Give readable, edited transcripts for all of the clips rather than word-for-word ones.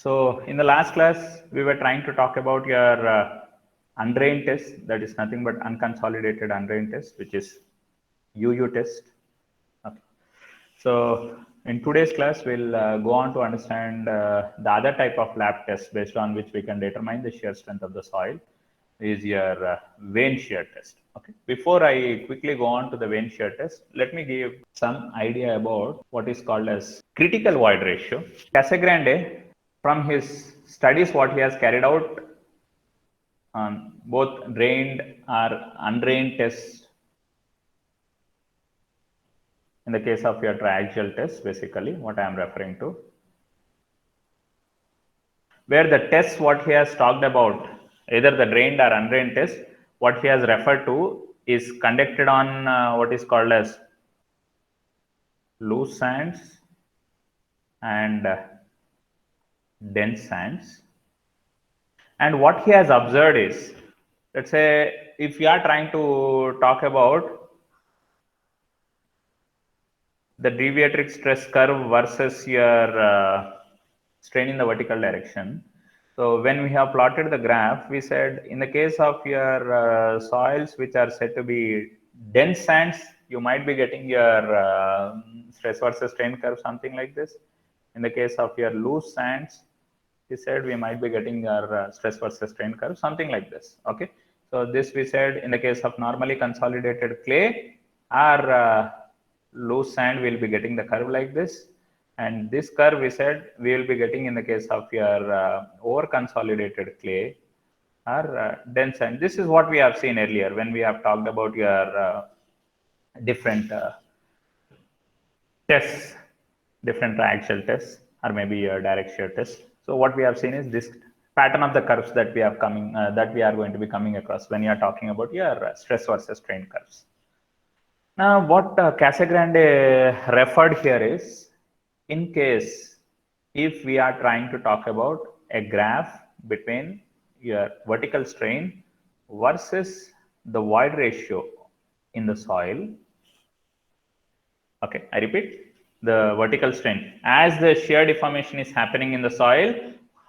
So in the last class, we were trying to talk about your undrained test, that is nothing but unconsolidated undrained test, which is UU test. Okay. So in today's class, we'll go on to understand the other type of lab test based on which we can determine the shear strength of the soil is your vein shear test. Okay. Before I quickly go on to the vein shear test, let me give some idea about what is called as critical void ratio. Casagrande, from his studies, what he has carried out on both drained or undrained tests, in the case of your triaxial test, basically what I am referring to, where the tests what he has talked about, either the drained or undrained test, what he has referred to is conducted on what is called as loose sands and dense sands. And what he has observed is, let's say, if you are trying to talk about the deviatoric stress curve versus your strain in the vertical direction. So when we have plotted the graph, we said in the case of your soils which are said to be dense sands, you might be getting your stress versus strain curve, something like this. In the case of your loose sands, we said we might be getting our stress versus strain curve, something like this. Okay. So this we said in the case of normally consolidated clay, our loose sand will be getting the curve like this. And this curve we said we will be getting in the case of your over consolidated clay or dense sand. This is what we have seen earlier when we have talked about your different tests, different triaxial tests, or maybe your direct shear test. So what we have seen is this pattern of the curves that we have coming that we are going to be coming across when you are talking about your stress versus strain curves. Now, what Casagrande referred here is, in case if we are trying to talk about a graph between your vertical strain versus the void ratio in the soil. Okay, I repeat, the vertical strain. As the shear deformation is happening in the soil,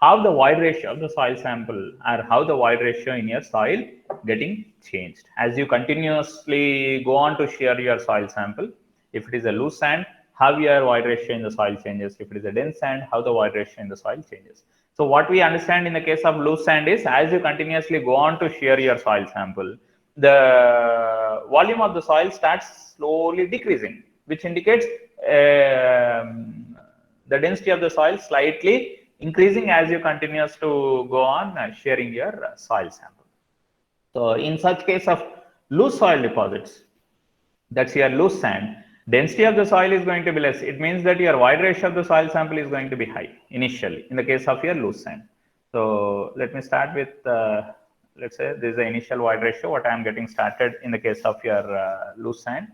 how the void ratio of the soil sample or how the void ratio in your soil getting changed. As you continuously go on to shear your soil sample, if it is a loose sand, how your void ratio in the soil changes. If it is a dense sand, how the void ratio in the soil changes. So what we understand in the case of loose sand is, as you continuously go on to shear your soil sample, the volume of the soil starts slowly decreasing, which indicates the density of the soil slightly increasing as you continues to go on shearing your soil sample. So in such case of loose soil deposits, that's your loose sand, density of the soil is going to be less. It means that your void ratio of the soil sample is going to be high initially in the case of your loose sand. So let me start with, let's say this is the initial void ratio, what I am getting started in the case of your loose sand.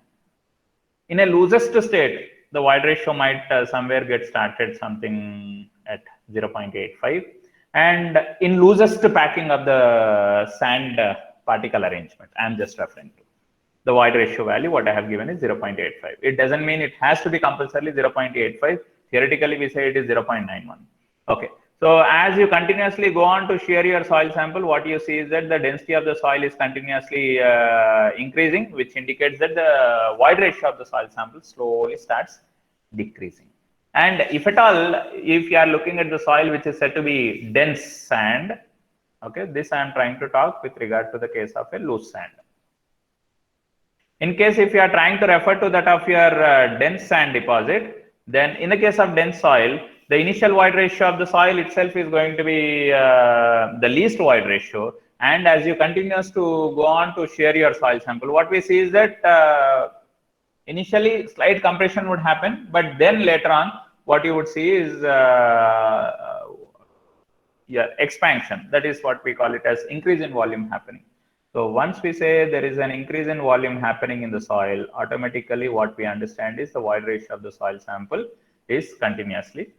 In a loosest state, the void ratio might somewhere get started something at 0.85. And in loosest packing of the sand particle arrangement, I am just referring to. The void ratio value, what I have given is 0.85. It doesn't mean it has to be compulsorily 0.85. Theoretically, we say it is 0.91. Okay. So as you continuously go on to shear your soil sample, what you see is that the density of the soil is continuously increasing, which indicates that the void ratio of the soil sample slowly starts decreasing. And if at all, if you are looking at the soil which is said to be dense sand, okay, this I am trying to talk with regard to the case of a loose sand. In case if you are trying to refer to that of your dense sand deposit, then in the case of dense soil, the initial void ratio of the soil itself is going to be the least void ratio. And as you continues to go on to shear your soil sample, what we see is that initially slight compression would happen, but then later on, what you would see is expansion. That is what we call it as increase in volume happening. So once we say there is an increase in volume happening in the soil, automatically what we understand is the void ratio of the soil sample is continuously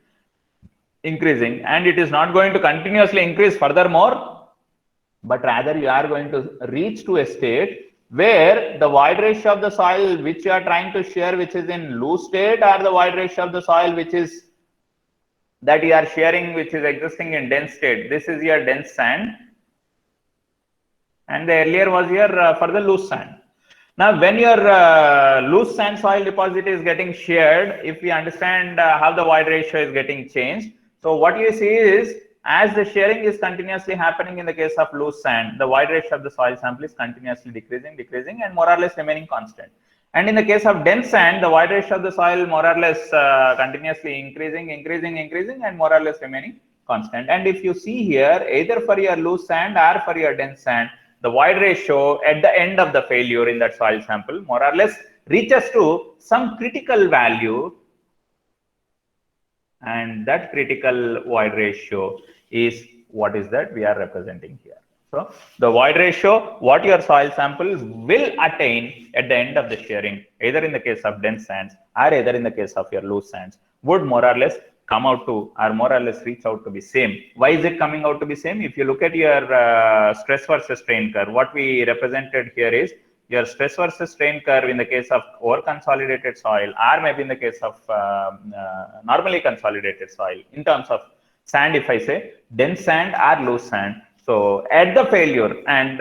increasing, and it is not going to continuously increase furthermore, but rather you are going to reach to a state where the void ratio of the soil which you are trying to shear, which is in loose state, or the void ratio of the soil which is that you are sharing, which is existing in dense state. This is your dense sand, and the earlier was your for the loose sand. Now, when your loose sand soil deposit is getting shared, if we understand how the void ratio is getting changed, so what you see is, as the sharing is continuously happening in the case of loose sand, the void ratio of the soil sample is continuously decreasing, and more or less remaining constant. And in the case of dense sand, the void ratio of the soil more or less continuously increasing, and more or less remaining constant. And if you see here, either for your loose sand or for your dense sand, the void ratio at the end of the failure in that soil sample more or less reaches to some critical value, and that critical void ratio is what is that we are representing here. So the void ratio, what your soil sample will attain at the end of the sharing, either in the case of dense sands or either in the case of your loose sands, would more or less come out to, or more or less reach out to be same. Why is it coming out to be same? If you look at your stress versus strain curve, what we represented here is your stress versus strain curve in the case of over consolidated soil, or maybe in the case of normally consolidated soil, in terms of sand, if I say dense sand or loose sand. So at the failure and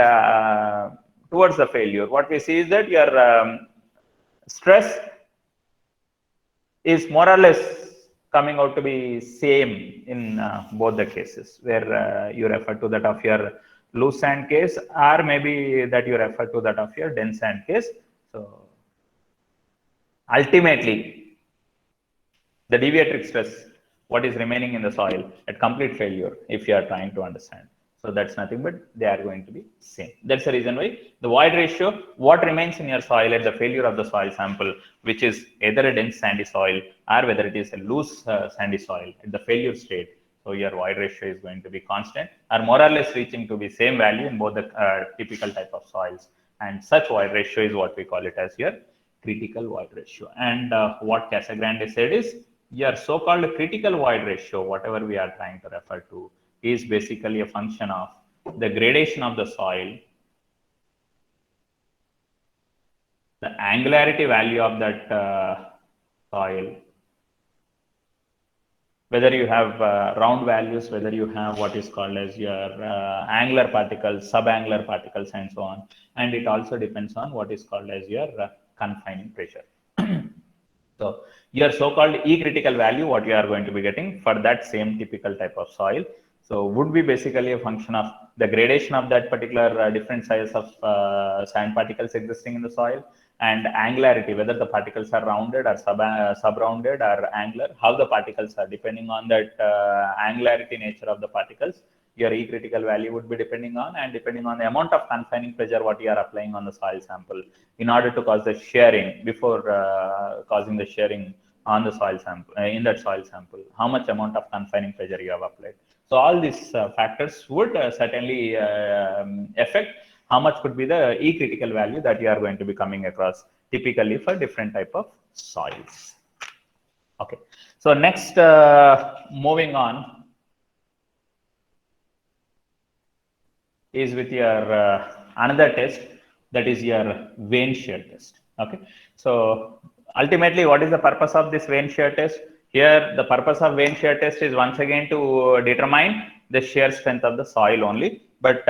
towards the failure, what we see is that your stress is more or less coming out to be same in both the cases, where you refer to that of your loose sand case, or maybe that you refer to that of your dense sand case. So ultimately, the deviatoric stress, what is remaining in the soil at complete failure, if you are trying to understand. So that's nothing but they are going to be same. That's the reason why the void ratio, what remains in your soil at the failure of the soil sample, which is either a dense sandy soil or whether it is a loose sandy soil at the failure state. So your void ratio is going to be constant, or more or less reaching to be same value in both the typical type of soils. And such void ratio is what we call it as your critical void ratio. And what Casagrande said is, your so-called critical void ratio, whatever we are trying to refer to, is basically a function of the gradation of the soil, the angularity value of that soil, whether you have round values, whether you have what is called as your angular particles, subangular particles, and so on. And it also depends on what is called as your confining pressure. So your so-called E critical value, what you are going to be getting for that same typical type of soil, so would be basically a function of the gradation of that particular different size of sand particles existing in the soil, and angularity, whether the particles are rounded or sub-rounded or angular, how the particles are, depending on that angularity nature of the particles, your E critical value would be depending on, and depending on the amount of confining pressure what you are applying on the soil sample in order to cause the sharing, before causing the sharing on the soil sample, in that soil sample, how much amount of confining pressure you have applied. So all these factors would certainly affect how much could be the E critical value that you are going to be coming across typically for different type of soils. Okay, so next, moving on is with your another test, that is your Vane shear test. Okay, so ultimately, what is the purpose of this Vane shear test? Here, the purpose of Vane shear test is once again to determine the shear strength of the soil only. But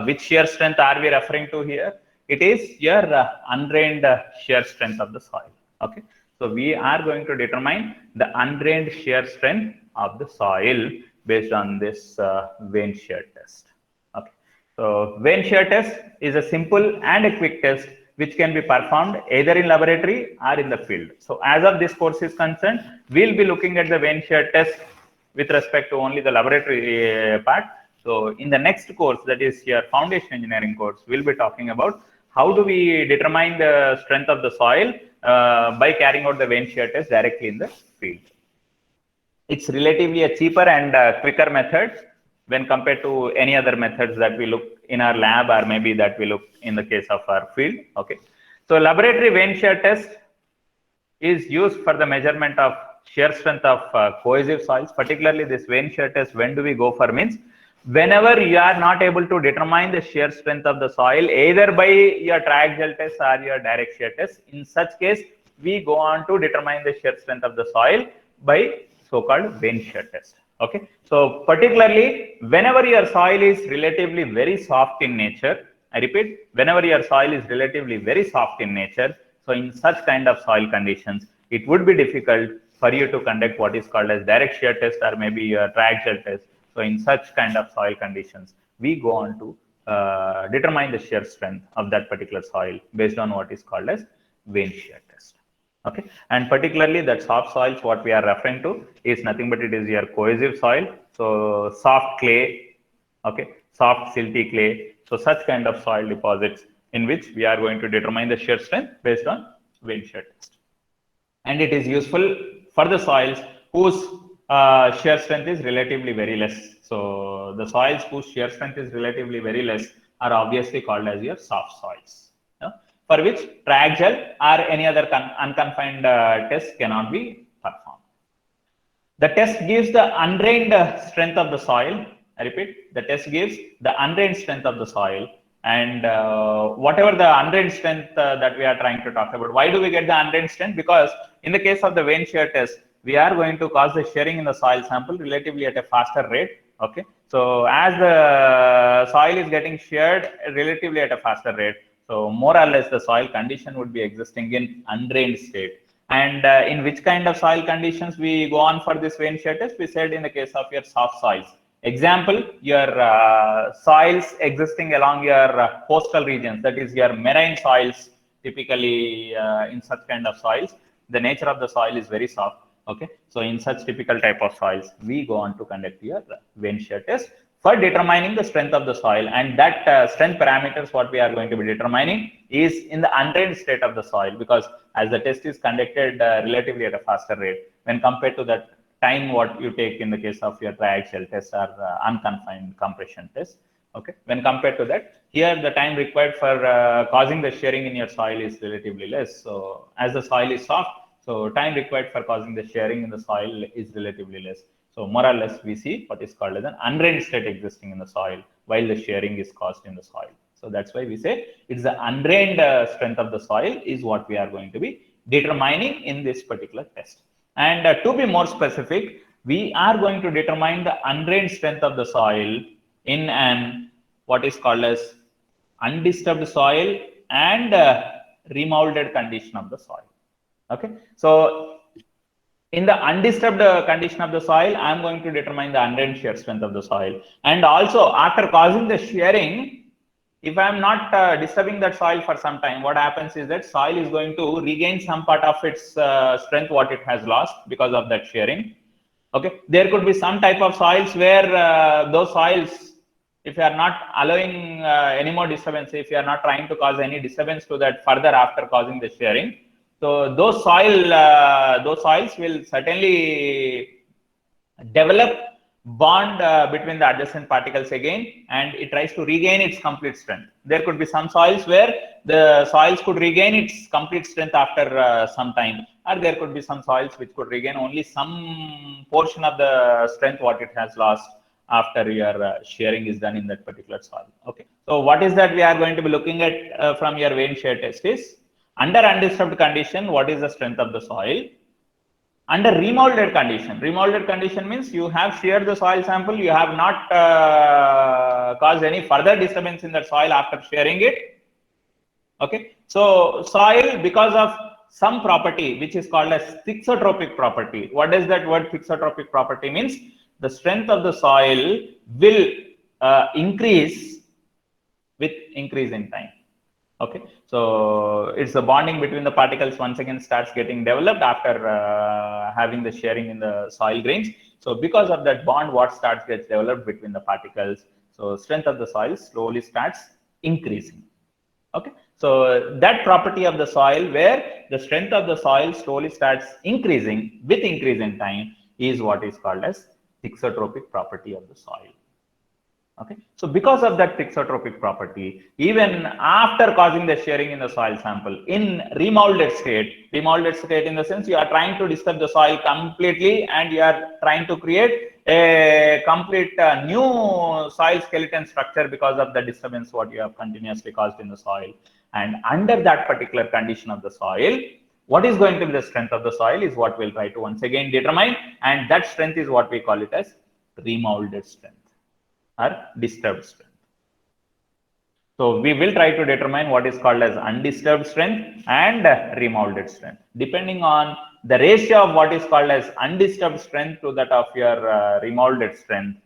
which shear strength are we referring to here? It is your undrained shear strength of the soil. Okay, so we are going to determine the undrained shear strength of the soil based on this Vane shear test. Okay, so Vane shear test is a simple and a quick test which can be performed either in laboratory or in the field. So as of this course is concerned, we'll be looking at the Vane shear test with respect to only the laboratory part. So in the next course, that is your foundation engineering course, we'll be talking about how do we determine the strength of the soil by carrying out the Vane shear test directly in the field. It's relatively a cheaper and quicker method when compared to any other methods that we look in our lab, or maybe that we look in the case of our field. Okay, so laboratory Vane shear test is used for the measurement of shear strength of cohesive soils. Particularly this Vane shear test, when do we go for means, whenever you are not able to determine the shear strength of the soil either by your triaxial test or your direct shear test, in such case we go on to determine the shear strength of the soil by so-called vein shear test. Okay, so particularly whenever your soil is relatively very soft in nature, I repeat, whenever your soil is relatively very soft in nature, so in such kind of soil conditions, it would be difficult for you to conduct what is called as direct shear test or maybe your triaxial test. So in such kind of soil conditions, we go on to determine the shear strength of that particular soil based on what is called as vein shear test. Okay, and particularly that soft soils, what we are referring to is nothing but it is your cohesive soil. So soft clay, okay, soft silty clay. So such kind of soil deposits in which we are going to determine the shear strength based on vein shear test. And it is useful for the soils whose shear strength is relatively very less. So the soils whose shear strength is relatively very less are obviously called as your soft soils, for which triaxial or any other unconfined test cannot be performed. The test gives the undrained strength of the soil. I repeat, the test gives the undrained strength of the soil. And whatever the undrained strength that we are trying to talk about, why do we get the undrained strength? Because in the case of the vein shear test, we are going to cause the shearing in the soil sample relatively at a faster rate. Okay, so as the soil is getting sheared relatively at a faster rate, so more or less the soil condition would be existing in undrained state. And in which kind of soil conditions we go on for this vein shear test? We said in the case of your soft soils. Example, your soils existing along your coastal regions, that is your marine soils, typically in such kind of soils, the nature of the soil is very soft. Okay, so in such typical type of soils, we go on to conduct your vein shear test for determining the strength of the soil. And that strength parameters, what we are going to be determining is in the undrained state of the soil, because as the test is conducted relatively at a faster rate when compared to that time what you take in the case of your triaxial test or unconfined compression test. Okay, when compared to that, here the time required for causing the shearing in your soil is relatively less. So as the soil is soft, so time required for causing the shearing in the soil is relatively less. So more or less we see what is called as an undrained state existing in the soil while the shearing is caused in the soil. So that's why we say it's the undrained strength of the soil is what we are going to be determining in this particular test. And to be more specific, we are going to determine the undrained strength of the soil in an what is called as undisturbed soil and remolded condition of the soil. Okay, so in the undisturbed condition of the soil, I am going to determine the undrained shear strength of the soil. And also after causing the shearing, if I am not disturbing that soil for some time, what happens is that soil is going to regain some part of its strength what it has lost because of that shearing. Okay, there could be some type of soils where those soils, if you are not allowing any more disturbance, if you are not trying to cause any disturbance to that further after causing the shearing, so those soils will certainly develop bond between the adjacent particles again, and it tries to regain its complete strength. There could be some soils where the soils could regain its complete strength after some time, or there could be some soils which could regain only some portion of the strength what it has lost after your shearing is done in that particular soil. Okay, so what is that we are going to be looking at from your vein shear test is under undisturbed condition, what is the strength of the soil? Under remolded condition means you have sheared the soil sample, you have not caused any further disturbance in that soil after shearing it. Okay, so soil, because of some property which is called as thixotropic property. What does that word thixotropic property means? The strength of the soil will increase with increase in time. Okay, so it's the bonding between the particles once again starts getting developed after having the shearing in the soil grains. So because of that bond, what gets developed between the particles, so strength of the soil slowly starts increasing. Okay, so that property of the soil where the strength of the soil slowly starts increasing with increase in time is what is called as thixotropic property of the soil. Okay, so because of that thixotropic property, even after causing the shearing in the soil sample in remolded state in the sense you are trying to disturb the soil completely and you are trying to create a complete new soil skeleton structure because of the disturbance what you have continuously caused in the soil. And under that particular condition of the soil, what is going to be the strength of the soil is what we'll try to once again determine, and that strength is what we call it as remolded strength or disturbed strength. So we will try to determine what is called as undisturbed strength and remolded strength. Depending on the ratio of what is called as undisturbed strength to that of your remolded strength,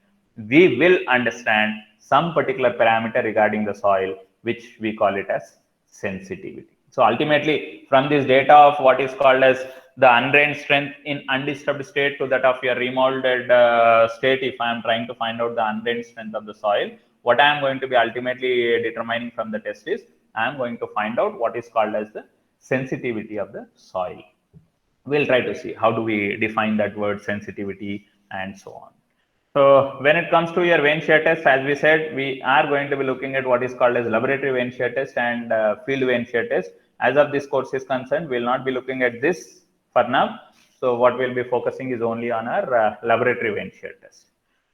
we will understand some particular parameter regarding the soil, which we call it as sensitivity. So ultimately, from this data of what is called as the undrained strength in undisturbed state to that of your remolded state, if I am trying to find out the undrained strength of the soil, what I am going to be ultimately determining from the test is I am going to find out what is called as the sensitivity of the soil. We'll try to see how do we define that word sensitivity and so on. So when it comes to your vein shear test, as we said, we are going to be looking at what is called as laboratory vein shear test and field vein shear test. As of this course is concerned, we'll not be looking at this for now. So what we'll be focusing is only on our laboratory vein shear test.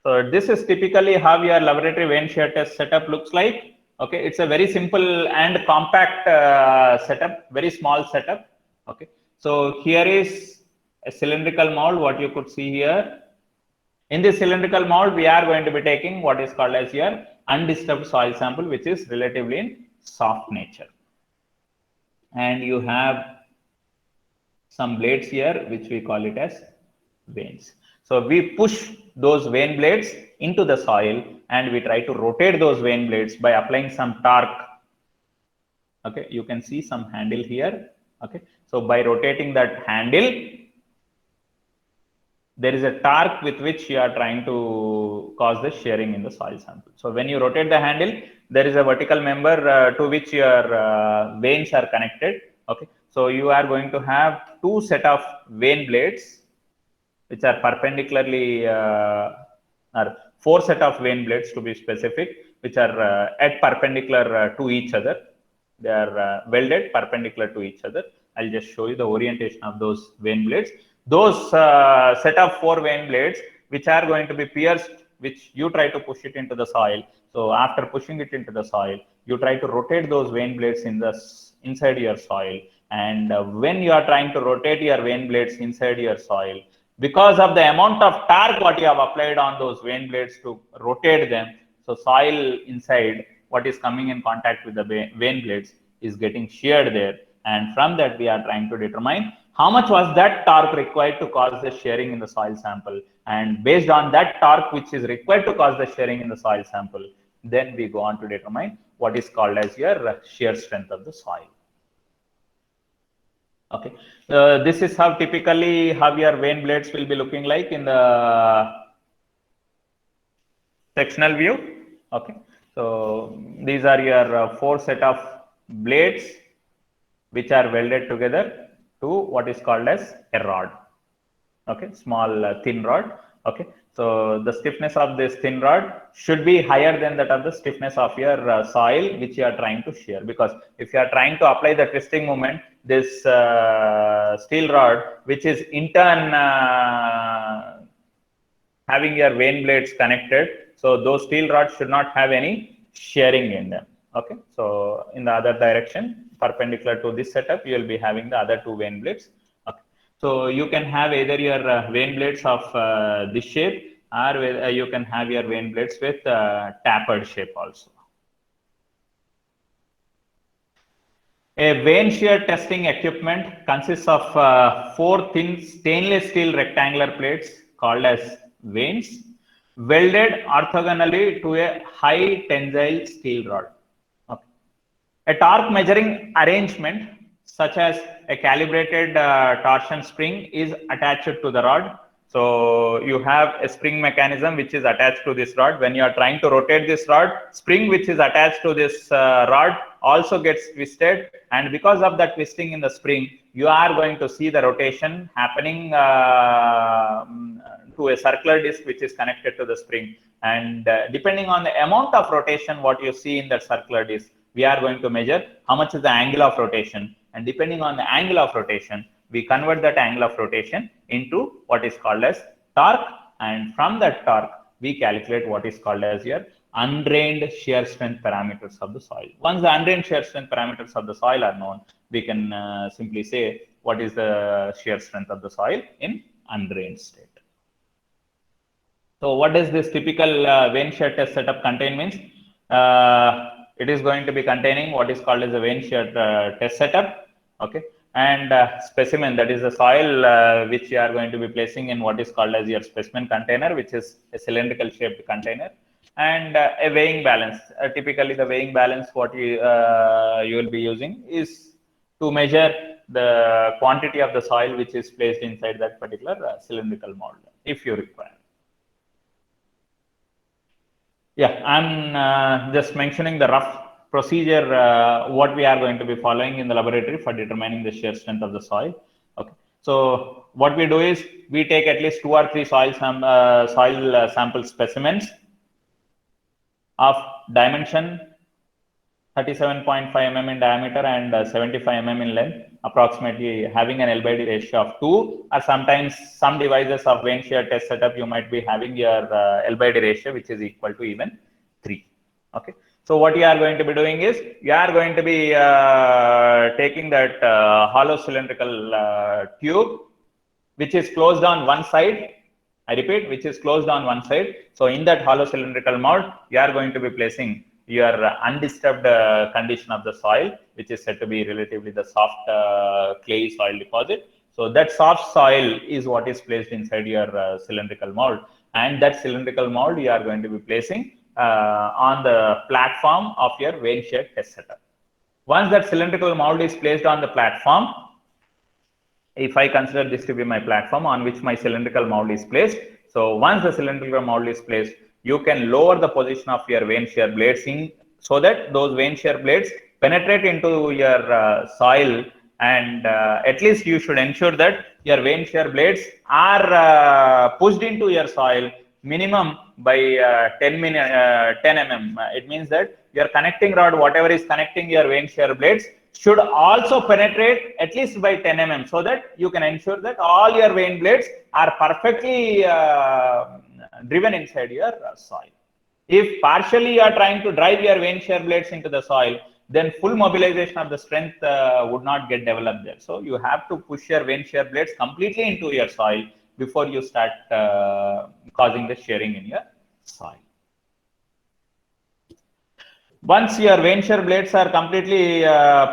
So this is typically how your laboratory vein shear test setup looks like. Okay, it's a very simple and compact setup, very small setup. Okay, so here is a cylindrical mold, what you could see here. In this cylindrical mold, we are going to be taking what is called as your undisturbed soil sample, which is relatively in soft nature. And you have some blades here, which we call it as veins. So we push those vein blades into the soil and we try to rotate those vein blades by applying some torque. Okay, you can see some handle here. Okay, so by rotating that handle, there is a torque with which you are trying to cause the shearing in the soil sample. So when you rotate the handle, there is a vertical member to which your veins are connected. Okay, so you are going to have two set of vein blades, which are perpendicularly, or four set of vein blades to be specific, which are at perpendicular to each other. They are welded perpendicular to each other. I'll just show you the orientation of those vein blades. Those set of four vein blades, which are going to be pierced, which you try to push it into the soil. So after pushing it into the soil, you try to rotate those vein blades inside your soil. And when you are trying to rotate your vein blades inside your soil, because of the amount of torque what you have applied on those vein blades to rotate them, so soil inside what is coming in contact with the vein blades is getting sheared there. And from that, we are trying to determine how much was that torque required to cause the shearing in the soil sample. And based on that torque which is required to cause the shearing in the soil sample, then we go on to determine what is called as your shear strength of the soil. Okay, this is how typically how your vein blades will be looking like in the sectional view. Okay, so these are your four set of blades which are welded together to what is called as a rod. Okay, small thin rod. Okay, so the stiffness of this thin rod should be higher than that of the stiffness of your soil which you are trying to shear, because if you are trying to apply the twisting moment, this steel rod, which is in turn having your vein blades connected, so those steel rods should not have any shearing in them. Okay, so in the other direction, perpendicular to this setup, you will be having the other two vein blades. Okay, so you can have either your vein blades of this shape, or you can have your vein blades with tapered shape also. A vein shear testing equipment consists of four thin stainless steel rectangular plates called as vanes, welded orthogonally to a high tensile steel rod. Okay. A torque measuring arrangement such as a calibrated torsion spring is attached to the rod. So you have a spring mechanism which is attached to this rod. When you are trying to rotate this rod, spring which is attached to this rod also gets twisted, and because of that twisting in the spring, you are going to see the rotation happening to a circular disc which is connected to the spring. And depending on the amount of rotation what you see in that circular disc, we are going to measure how much is the angle of rotation, and depending on the angle of rotation, we convert that angle of rotation into what is called as torque, and from that torque we calculate what is called as your undrained shear strength parameters of the soil. Once the undrained shear strength parameters of the soil are known, we can simply say what is the shear strength of the soil in undrained state. So what does this typical vein shear test setup contain means? It is going to be containing what is called as a vein shear test setup, okay, and specimen, that is the soil which you are going to be placing in what is called as your specimen container, which is a cylindrical shaped container, and a weighing balance. Typically the weighing balance what you will be using is to measure the quantity of the soil which is placed inside that particular cylindrical mold if you require. Yeah, I'm just mentioning the rough procedure what we are going to be following in the laboratory for determining the shear strength of the soil. Okay, so what we do is we take at least 2 or 3 soil sample specimens of dimension 37.5 mm in diameter and 75 mm in length, approximately having an L/D ratio of 2, or sometimes some devices of vein shear test setup you might be having your L/D ratio which is equal to even 3. Okay, so what you are going to be doing is you are going to be taking that hollow cylindrical tube which is closed on one side. I repeat, which is closed on one side. So in that hollow cylindrical mold, you are going to be placing your undisturbed condition of the soil, which is said to be relatively the soft clay soil deposit. So that soft soil is what is placed inside your cylindrical mold, and that cylindrical mold you are going to be placing on the platform of your vein shear test setup. Once that cylindrical mold is placed on the platform, if I consider this to be my platform on which my cylindrical mold is placed, so once the cylindrical mold is placed, you can lower the position of your vein shear blades so that those vein shear blades penetrate into your soil, and at least you should ensure that your vein shear blades are pushed into your soil minimum by 10 mm. It means that your connecting rod, whatever is connecting your vein shear blades, should also penetrate at least by 10 mm, so that you can ensure that all your vein blades are perfectly driven inside your soil. If partially you are trying to drive your vein shear blades into the soil, then full mobilization of the strength would not get developed there. So you have to push your vein shear blades completely into your soil before you start causing the shearing in your soil. Once your vein shear blades are completely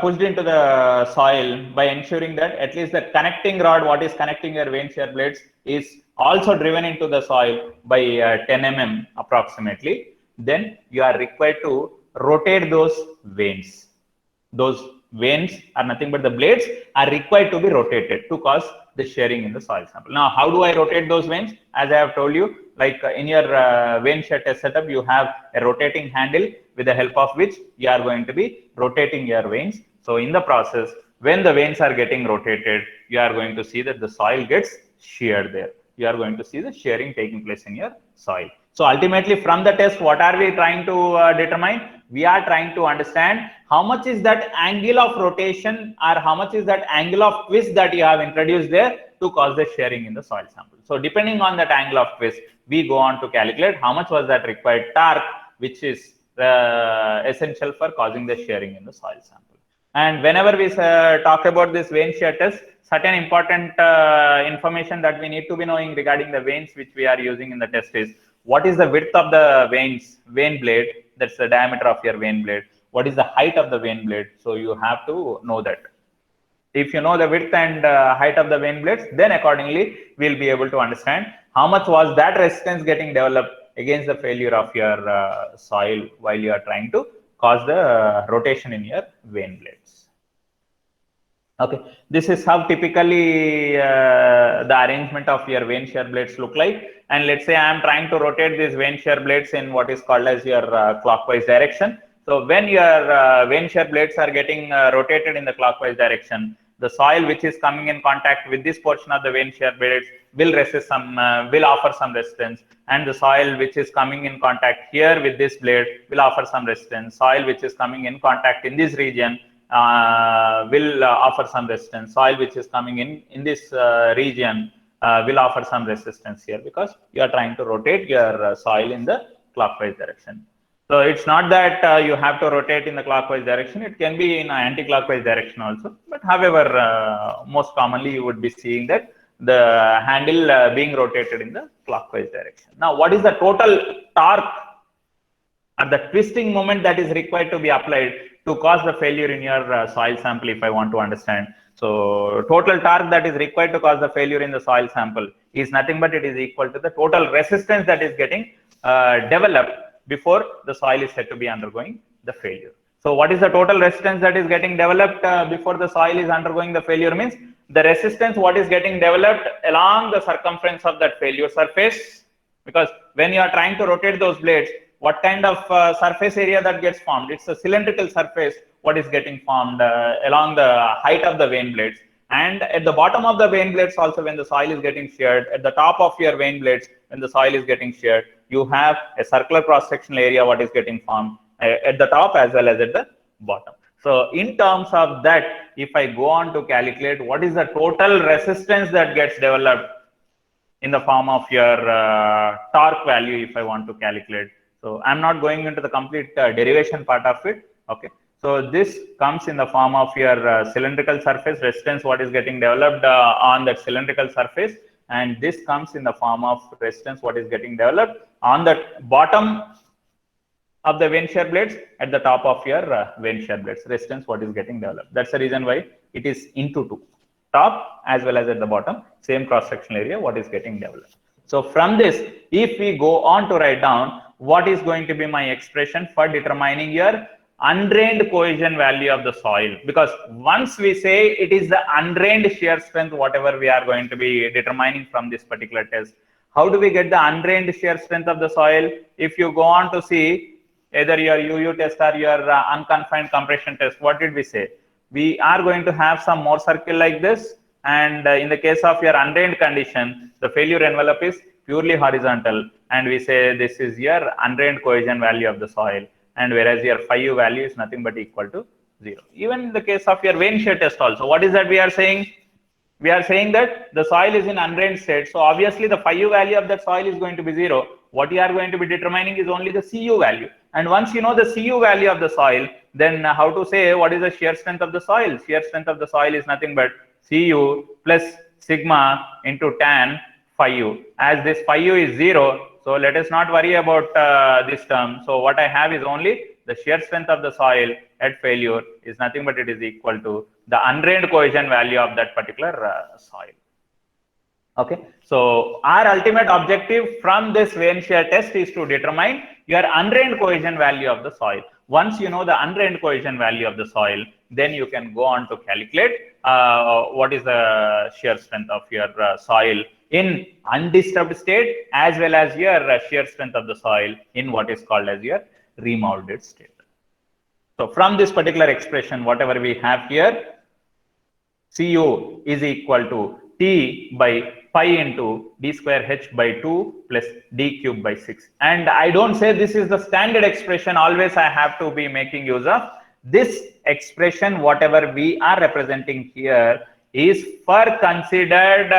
pushed into the soil, by ensuring that at least the connecting rod, what is connecting your vein shear blades, is also driven into the soil by 10 mm approximately, then you are required to rotate those veins. Those veins are nothing but the blades are required to be rotated to cause the shearing in the soil sample. Now, how do I rotate those veins? As I have told you, like in your vein shear test setup, you have a rotating handle with the help of which you are going to be rotating your veins. So in the process, when the veins are getting rotated, you are going to see that the soil gets sheared there. You are going to see the shearing taking place in your soil. So ultimately from the test, what are we trying to determine? We are trying to understand how much is that angle of rotation or how much is that angle of twist that you have introduced there to cause the shearing in the soil sample. So depending on that angle of twist, we go on to calculate how much was that required torque, which is essential for causing the shearing in the soil sample. And whenever we talk about this vein shear test, certain important information that we need to be knowing regarding the veins which we are using in the test is, what is the width of the vein blade, that's the diameter of your vein blade, what is the height of the vein blade. So you have to know that. If you know the width and height of the vein blades, then accordingly we'll be able to understand how much was that resistance getting developed against the failure of your soil while you are trying to cause the rotation in your vein blades. Okay, this is how typically the arrangement of your vein shear blades look like. And let's say I am trying to rotate these vein shear blades in what is called as your clockwise direction. So when your vein shear blades are getting rotated in the clockwise direction, the soil which is coming in contact with this portion of the vein shear blades will resist some, will offer some resistance, and the soil which is coming in contact here with this blade will offer some resistance. Soil which is coming in contact in this region will offer some resistance. Soil which is coming in this region will offer some resistance here, because you are trying to rotate your soil in the clockwise direction. So it's not that you have to rotate in the clockwise direction. It can be in an anti-clockwise direction also. But however, most commonly you would be seeing that the handle being rotated in the clockwise direction. Now, what is the total torque or the twisting moment that is required to be applied to cause the failure in your soil sample, if I want to understand? So total torque that is required to cause the failure in the soil sample is nothing but it is equal to the total resistance that is getting developed before the soil is said to be undergoing the failure. So what is the total resistance that is getting developed before the soil is undergoing the failure? Means the resistance what is getting developed along the circumference of that failure surface, because when you are trying to rotate those blades, what kind of surface area that gets formed? It's a cylindrical surface what is getting formed along the height of the vane blades. And at the bottom of the vane blades also, when the soil is getting sheared, at the top of your vane blades, when the soil is getting sheared, you have a circular cross-sectional area what is getting formed at the top as well as at the bottom. So in terms of that, if I go on to calculate what is the total resistance that gets developed in the form of your torque value, if I want to calculate. So I'm not going into the complete derivation part of it. Okay. So this comes in the form of your cylindrical surface resistance, what is getting developed on that cylindrical surface. And this comes in the form of resistance, what is getting developed on the bottom of the vane shear blades, at the top of your vane shear blades, resistance, what is getting developed. That's the reason why it is into two. Top as well as at the bottom, same cross-sectional area, what is getting developed. So from this, if we go on to write down what is going to be my expression for determining your undrained cohesion value of the soil, because once we say it is the undrained shear strength, whatever we are going to be determining from this particular test, how do we get the undrained shear strength of the soil? If you go on to see either your UU test or your unconfined compression test, what did we say? We are going to have some more circle like this, and in the case of your undrained condition, the failure envelope is purely horizontal, and we say this is your undrained cohesion value of the soil, and whereas your phi-u value is nothing but equal to 0. Even in the case of your vane shear test also, what is that we are saying? We are saying that the soil is in undrained state, so obviously the phi-u value of that soil is going to be 0. What you are going to be determining is only the Cu value, and once you know the Cu value of the soil, then how to say what is the shear strength of the soil? Shear strength of the soil is nothing but Cu plus sigma into tan phi-u. As this phi-u is 0, so let us not worry about this term. So what I have is only the shear strength of the soil at failure is nothing but it is equal to the undrained cohesion value of that particular soil. Okay, so our ultimate objective from this vane shear test is to determine your undrained cohesion value of the soil. Once you know the undrained cohesion value of the soil, then you can go on to calculate what is the shear strength of your soil in undisturbed state, as well as your shear strength of the soil in what is called as your remolded state. So from this particular expression, whatever we have here, Cu is equal to T by pi into d square h by 2 plus d cube by 6. And I don't say this is the standard expression, always I have to be making use of this expression. Whatever we are representing here is for considered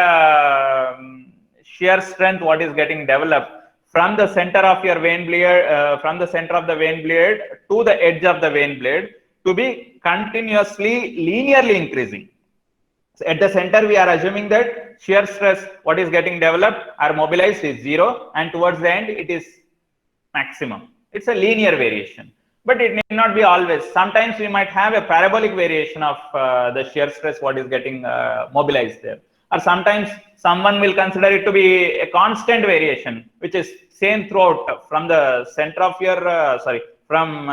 shear strength what is getting developed from the center of your vane blade, from the center of the vane blade to the edge of the vane blade to be continuously linearly increasing. So at the center, we are assuming that shear stress what is getting developed or mobilized is 0, and towards the end it is maximum. It's a linear variation, but it need not be always. Sometimes we might have a parabolic variation of the shear stress what is getting mobilized there, or sometimes someone will consider it to be a constant variation, which is same throughout from the center of your from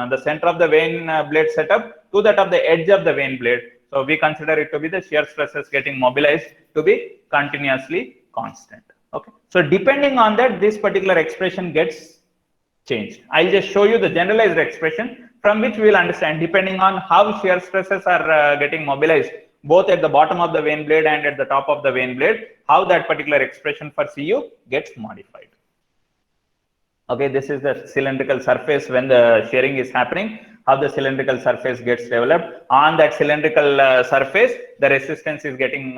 the center of the vane blade setup to that of the edge of the vane blade. So we consider it to be the shear stresses getting mobilized to be continuously constant. Okay. So depending on that, this particular expression gets changed. I'll just show you the generalized expression from which we will understand depending on how shear stresses are getting mobilized both at the bottom of the vane blade and at the top of the vane blade, how that particular expression for Cu gets modified. Okay, this is the cylindrical surface when the shearing is happening, how the cylindrical surface gets developed. On that cylindrical surface, the resistance is getting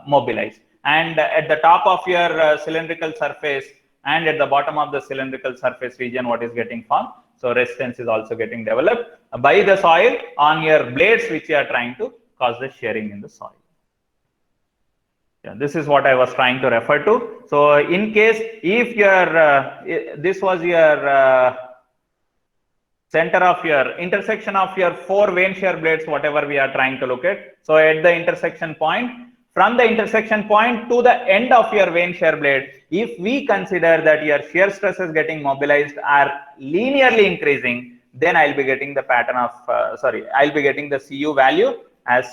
mobilized. And at the top of your cylindrical surface, and at the bottom of the cylindrical surface region, what is getting formed? So resistance is also getting developed by the soil on your blades, which you are trying to cause the shearing in the soil. Yeah, this is what I was trying to refer to. So in case if your this was your center of your intersection of your 4 vane shear blades, whatever we are trying to look at. So at the intersection point, from the intersection point to the end of your vane shear blade, if we consider that your shear stresses getting mobilized are linearly increasing, then I'll be getting the pattern of I'll be getting the Cu value as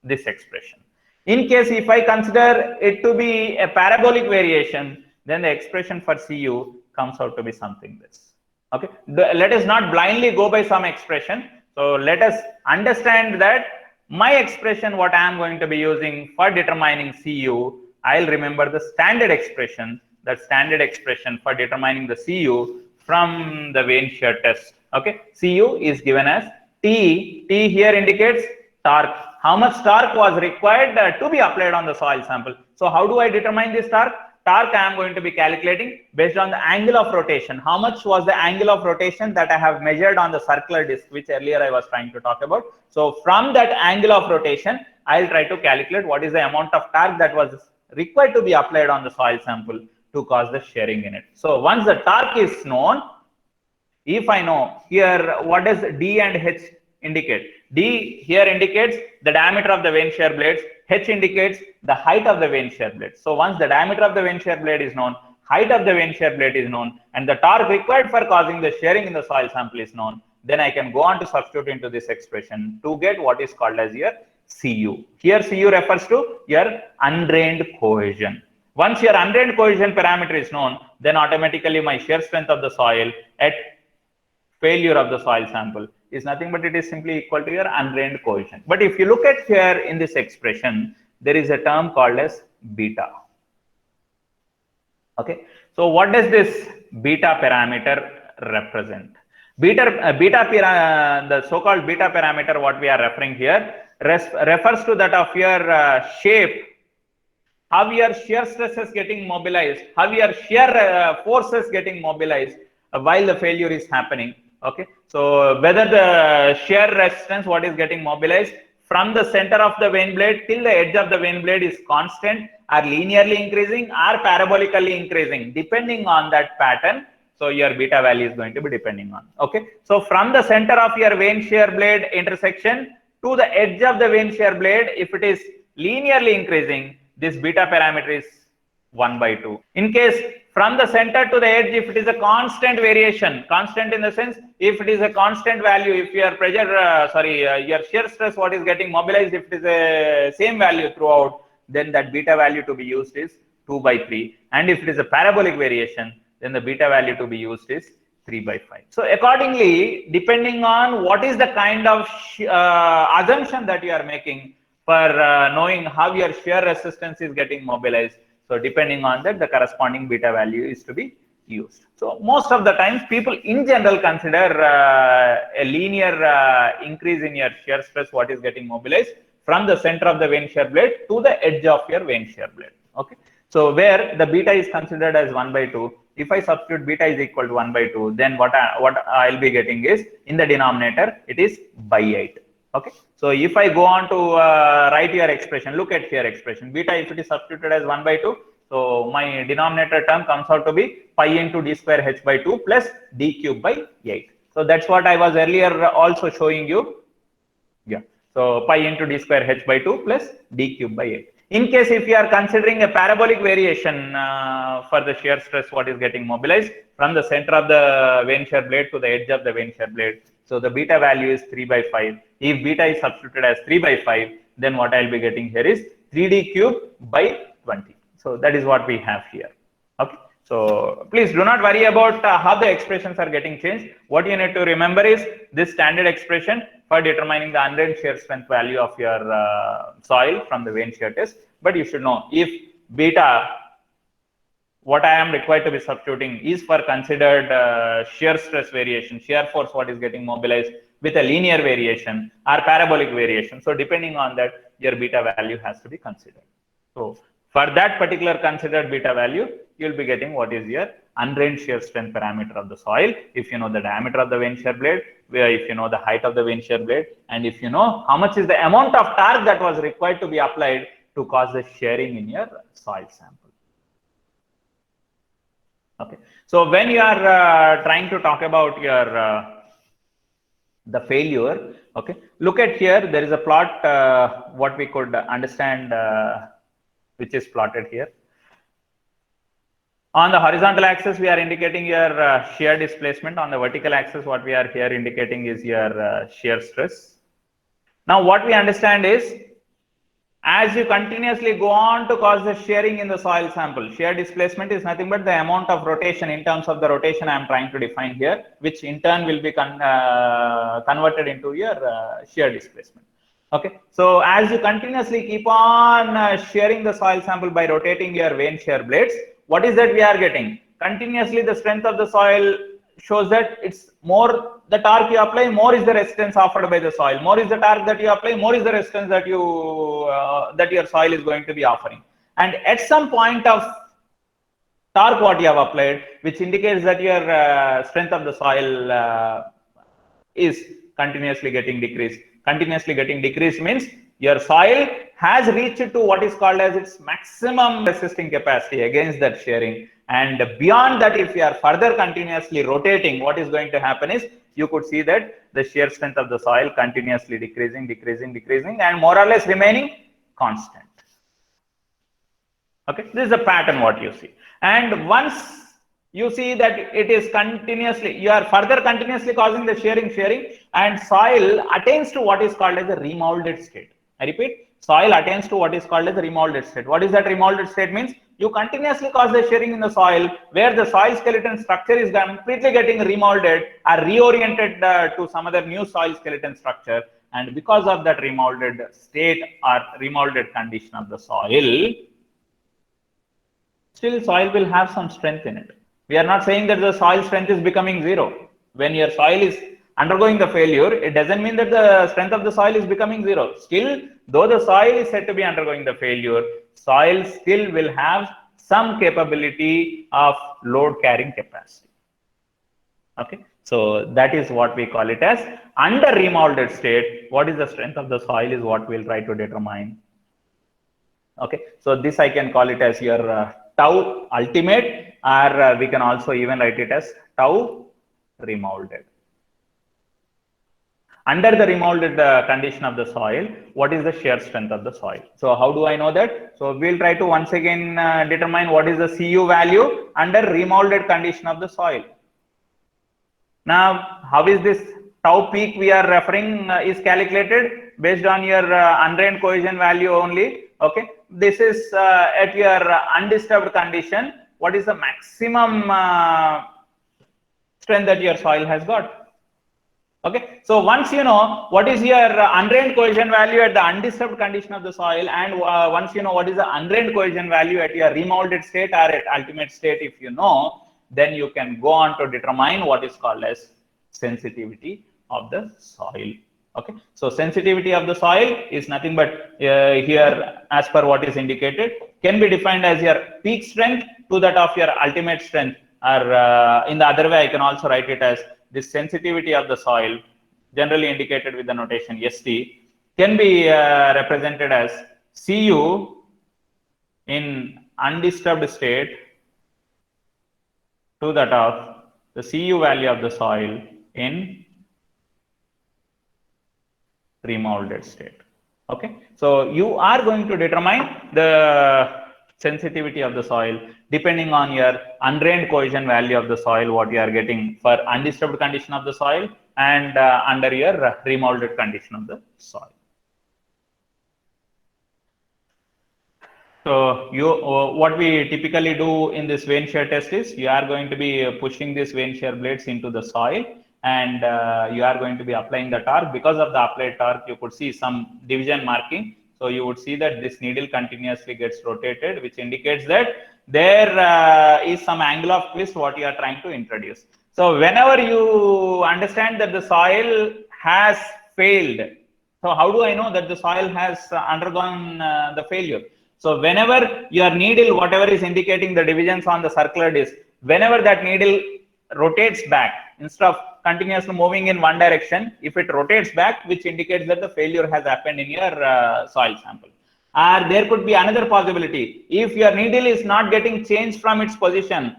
this expression. In case if I consider it to be a parabolic variation, then the expression for Cu comes out to be something this. Okay, let us not blindly go by some expression. So let us understand that my expression, what I am going to be using for determining Cu, I'll remember the standard expression, that standard expression for determining the Cu from the vane shear test. Okay, Cu is given as T. T here indicates torque. How much torque was required to be applied on the soil sample? So how do I determine this torque? Torque I am going to be calculating based on the angle of rotation. How much was the angle of rotation that I have measured on the circular disc, which earlier I was trying to talk about. So from that angle of rotation, I'll try to calculate what is the amount of torque that was required to be applied on the soil sample to cause the shearing in it. So once the torque is known, if I know here what does D and H indicate? D here indicates the diameter of the vane shear blades. H indicates the height of the vane shear blade. So once the diameter of the vane shear blade is known, height of the vane shear blade is known, and the torque required for causing the shearing in the soil sample is known, then I can go on to substitute into this expression to get what is called as your Cu. Here Cu refers to your undrained cohesion. Once your undrained cohesion parameter is known, then automatically my shear strength of the soil at failure of the soil sample is nothing but it is simply equal to your undrained cohesion. But if you look at here in this expression, there is a term called as beta. Okay, so what does this beta parameter represent? The so-called beta parameter, what we are referring here, refers to that of your shape, how your shear stress is getting mobilized, how your shear force is getting mobilized while the failure is happening. Okay, so whether the shear resistance, what is getting mobilized from the center of the vane blade till the edge of the vane blade is constant, or linearly increasing, or parabolically increasing, depending on that pattern. So your beta value is going to be depending on. Okay, so from the center of your vane shear blade intersection to the edge of the vane shear blade, if it is linearly increasing, this beta parameter is 1/2. In case from the center to the edge, if it is a constant variation, constant in the sense, if it is a constant value, if your pressure, your shear stress, what is getting mobilized, if it is a same value throughout, then that beta value to be used is 2/3. And if it is a parabolic variation, then the beta value to be used is 3/5. So accordingly, depending on what is the kind of assumption that you are making for knowing how your shear resistance is getting mobilized, so depending on that, the corresponding beta value is to be used. So most of the times, people in general consider a linear increase in your shear stress, what is getting mobilized from the center of the vane shear blade to the edge of your vane shear blade. Okay, so where the beta is considered as 1/2. If I substitute beta is equal to 1/2, then what I'll be getting is in the denominator it is by 8. Okay, so if I go on to write your expression, look at your expression, beta if it is substituted as 1/2, so my denominator term comes out to be pi into d square h by 2 plus d cube by 8. So that's what I was earlier also showing you. Yeah, so pi into d square h by 2 plus d cube by 8. In case if you are considering a parabolic variation for the shear stress, what is getting mobilized from the center of the vane shear blade to the edge of the vane shear blade, so the beta value is 3/5. If beta is substituted as 3/5, then what I'll be getting here is 3d cube by 20. So that is what we have here. Okay, so please do not worry about how the expressions are getting changed. What you need to remember is this standard expression for determining the undrained shear strength value of your soil from the vane shear test. But you should know if beta, what I am required to be substituting is for considered shear stress variation, shear force, what is getting mobilized with a linear variation or parabolic variation. So depending on that, your beta value has to be considered. So For that particular considered beta value, you will be getting what is your undrained shear strength parameter of the soil. If you know the diameter of the vane shear blade, if you know the height of the vane shear blade, and if you know how much is the amount of torque that was required to be applied to cause the shearing in your soil sample. Okay. So when you are trying to talk about your the failure, okay, look at here. There is a plot what we could understand, which is plotted here. On the horizontal axis, we are indicating your shear displacement. On the vertical axis, what we are here indicating is your shear stress. Now, what we understand is, as you continuously go on to cause the shearing in the soil sample, shear displacement is nothing but the amount of rotation in terms of the rotation I am trying to define here, which in turn will be converted into your shear displacement. Okay, so as you continuously keep on shearing the soil sample by rotating your vane shear blades, what is that we are getting? Continuously, the strength of the soil shows that it's more the torque you apply, more is the resistance offered by the soil. More is the torque that you apply, more is the resistance that you that your soil is going to be offering. And at some point of torque what you have applied, which indicates that your strength of the soil is continuously getting decreased. Continuously getting decreased means your soil has reached to what is called as its maximum resisting capacity against that shearing. And beyond that, if you are further continuously rotating, what is going to happen is you could see that the shear strength of the soil continuously decreasing, and more or less remaining constant. Okay, this is the pattern what you see. And once you see that it is continuously, you are further continuously causing the shearing, and soil attains to what is called as a remolded state. I repeat, soil attains to what is called as a remolded state. What is that remolded state means? You continuously cause the shearing in the soil where the soil skeleton structure is completely getting remolded or reoriented to some other new soil skeleton structure. And because of that remolded state or remolded condition of the soil, still soil will have some strength in it. We are not saying that the soil strength is becoming zero. When your soil is undergoing the failure, it doesn't mean that the strength of the soil is becoming zero. Still, though the soil is said to be undergoing the failure, soil still will have some capability of load carrying capacity. Okay, so that is what we call it as under remolded state. What is the strength of the soil is what we'll try to determine. Okay, so this I can call it as your tau ultimate, or we can also even write it as tau remolded. Under the remolded condition of the soil, what is the shear strength of the soil? So how do I know that? So we'll try to once again determine what is the Cu value under remolded condition of the soil. Now, how is this tau peak we are referring is calculated based on your undrained cohesion value only. Okay, this is at your undisturbed condition. What is the maximum strength that your soil has got? Okay, so once you know what is your undrained cohesion value at the undisturbed condition of the soil, and once you know what is the undrained cohesion value at your remolded state or at ultimate state, if you know, then you can go on to determine what is called as sensitivity of the soil. Okay, so sensitivity of the soil is nothing but here, as per what is indicated, can be defined as your peak strength to that of your ultimate strength, or in the other way I can also write it as this sensitivity of the soil, generally indicated with the notation ST, can be represented as Cu in undisturbed state to that of the Cu value of the soil in remolded state. Okay, so you are going to determine the sensitivity of the soil depending on your undrained cohesion value of the soil, what you are getting for undisturbed condition of the soil and under your remolded condition of the soil. So what we typically do in this vane shear test is you are going to be pushing these vane shear blades into the soil, and you are going to be applying the torque. Because of the applied torque, you could see some division marking. So you would see that this needle continuously gets rotated, which indicates that there is some angle of twist what you are trying to introduce. So whenever you understand that the soil has failed, so how do I know that the soil has undergone the failure? So whenever your needle, whatever is indicating the divisions on the circular disc, whenever that needle rotates back, instead of continuously moving in one direction, if it rotates back, which indicates that the failure has happened in your soil sample. Or there could be another possibility. If your needle is not getting changed from its position,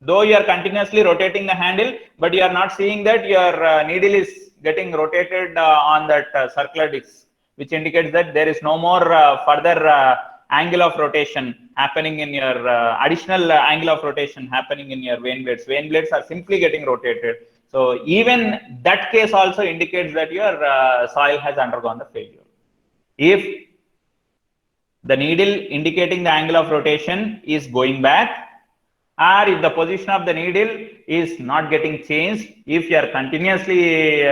though you are continuously rotating the handle, but you are not seeing that your needle is getting rotated on that circular disc, which indicates that there is no more further angle of rotation happening in your additional angle of rotation happening in your vein blades. Vein blades are simply getting rotated. So even that case also indicates that your soil has undergone the failure. If the needle indicating the angle of rotation is going back, or if the position of the needle is not getting changed, if you are continuously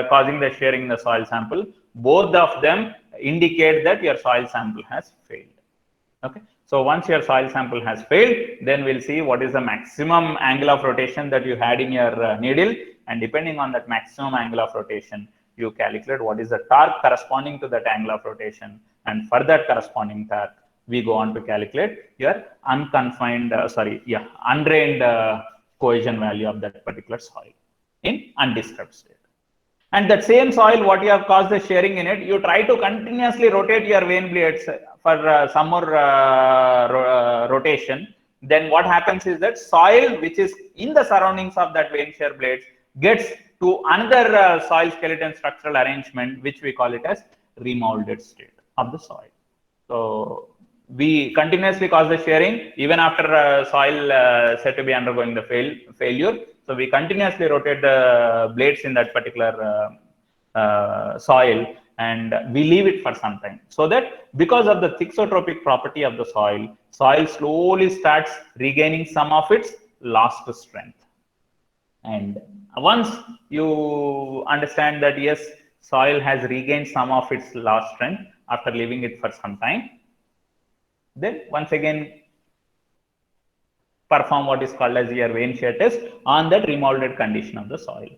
causing the shearing in the soil sample, both of them indicate that your soil sample has failed. Okay, so once your soil sample has failed, then we'll see what is the maximum angle of rotation that you had in your needle, and depending on that maximum angle of rotation, you calculate what is the torque corresponding to that angle of rotation, and for that corresponding torque, we go on to calculate your undrained cohesion value of that particular soil in undisturbed state. And that same soil, what you have caused the shearing in it, you try to continuously rotate your vein blades for some more rotation. Then what happens is that soil which is in the surroundings of that vein shear blades gets to another soil skeleton structural arrangement, which we call it as remolded state of the soil. So we continuously cause the shearing even after soil said to be undergoing the failure. So we continuously rotate the blades in that particular soil, and we leave it for some time, so that because of the thixotropic property of the soil slowly starts regaining some of its lost strength. And once you understand that yes, soil has regained some of its lost strength after leaving it for some time, then once again perform what is called as your vein shear test on that remolded condition of the soil.